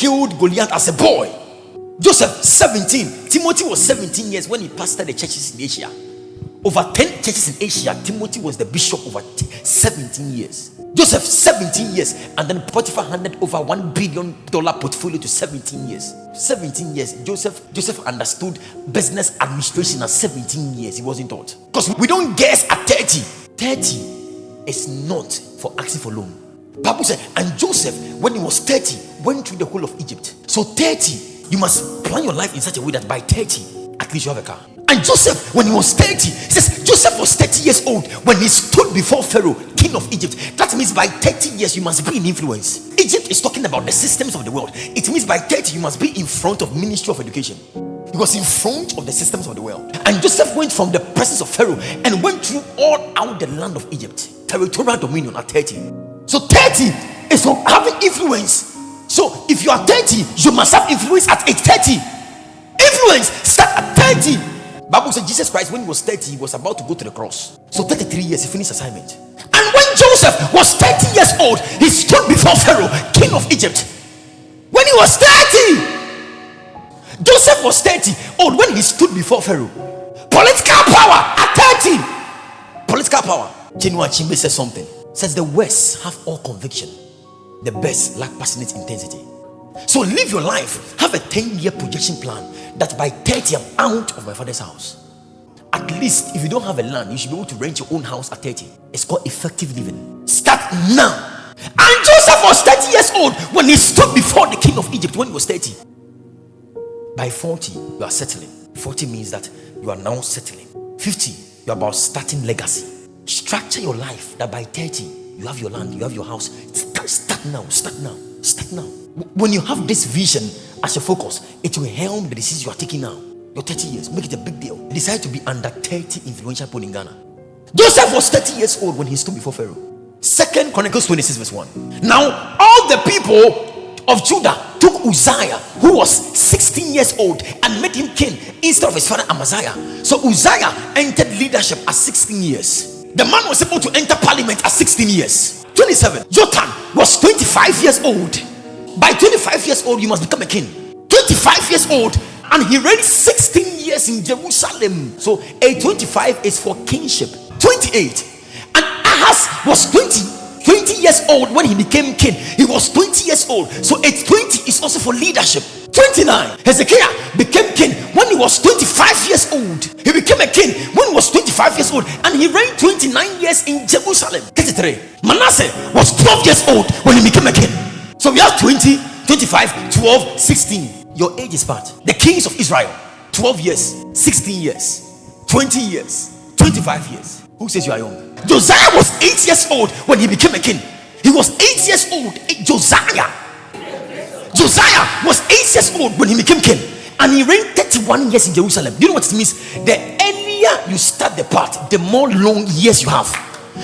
killed Goliath as a boy. Joseph, 17. Timothy was 17 years when he pastored the churches in Asia. Over 10 churches in Asia. Timothy was the bishop over 17 years. Joseph, 17 years. And then Potiphar handed over $1 billion portfolio to 17 years. 17 years. Joseph understood business administration at 17 years. He wasn't taught. Because we don't guess at 30. 30 is not for asking for loan. Bible said, and Joseph, when he was 30, went through the whole of Egypt. So 30, you must plan your life in such a way that by 30, at least you have a car. And Joseph, when he was 30, he says Joseph was 30 years old when he stood before Pharaoh, king of Egypt. That means by 30 years you must be in influence. Egypt is talking about the systems of the world. It means by 30 you must be in front of Ministry of Education. He was in front of the systems of the world. And Joseph went from the presence of Pharaoh and went through all out the land of Egypt. Territorial dominion at 30. So 30 is from having influence. So if you are 30, you must have influence at age 30. Influence start at 30. Bible said Jesus Christ, when he was 30, he was about to go to the cross. So 33 years, he finished assignment. And when Joseph was 30 years old, he stood before Pharaoh, king of Egypt. When he was 30, Joseph was 30 old when he stood before Pharaoh. Political power at 30. Political power. Chinua Achebe says something. Says the worst have all conviction, the best lack passionate intensity. So live your life, have a 10-year projection plan that by 30 I'm out of my father's house. At least if you don't have a land, you should be able to rent your own house at 30. It's called effective living. Start now. And Joseph was 30 years old when he stood before the king of Egypt when he was 30. By 40 you are settling. 40 means that you are now settling. 50 you're about starting legacy. Structure your life that by 30 you have your land, you have your house. Start now. When you have this vision as your focus, it will help the decisions you are taking now. Your 30 years, make it a big deal. Decide to be under 30 influential people in Ghana. Joseph was 30 years old when he stood before Pharaoh. 2 Chronicles 26 verse 1. Now all the people of Judah took Uzziah, who was 16 years old, and made him king instead of his father Amaziah. So Uzziah entered leadership at 16 years. The man was able to enter parliament at 16 years. 27. Jotham was 25 years old. By 25 years old, you must become a king. 25 years old, and he reigned 16 years in Jerusalem. So a 25 is for kingship. 28. And Ahaz was 20 years old when he became king. He was 20 years old. So age 20 is also for leadership. 29. Hezekiah became king when he was 25 years old. He became a king when he was 25 years old, and he reigned 29 years in Jerusalem. 33. Manasseh was 12 years old when he became a king. So we have 20, 25, 12, 16. Your age is part. The kings of Israel, 12 years, 16 years, 20 years, 25 years. Who says you are young? Josiah was 8 years old when he became a king. He was 8 years old. Josiah was 8 years old when he became king, and he reigned 31 years in Jerusalem. Do you know what it means? The earlier you start the path, the more long years you have.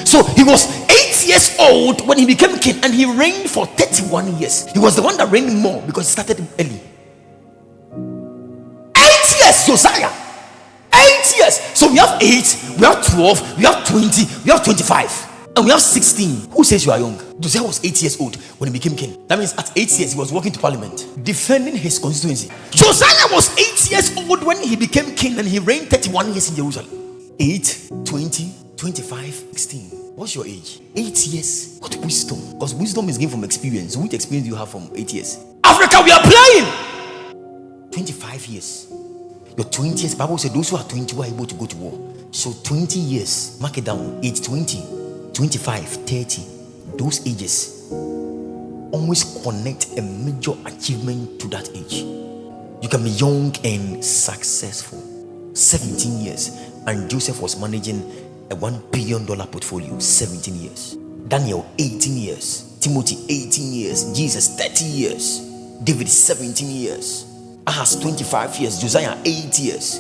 So he was 8 years old when he became king, and he reigned for 31 years. He was the one that reigned more because he started early. 8 years, Josiah. 8 years. So we have 8, we have 12, we have 20, we have 25, and we have 16. Who says you are young? Josiah was 8 years old when he became king. That means at 8 years he was walking to parliament, defending his constituency. Josiah was 8 years old when he became king, and he reigned 31 years in Jerusalem. 8, 20, 25, 16. What's your age? 8 years. What wisdom? Because wisdom is given from experience. Which experience do you have from 8 years? Africa, we are playing. 25 years. Your 20 years, Bible says those who are 20 were able to go to war. So 20 years, mark it down. Age 20, 25, 30. Those ages always connect a major achievement to that age. You can be young and successful. 17 years, and Joseph was managing a $1 billion portfolio. 17 years. Daniel 18 years. Timothy 18 years. Jesus 30 years. David 17 years. Ahaz 25 years. Josiah 8 years.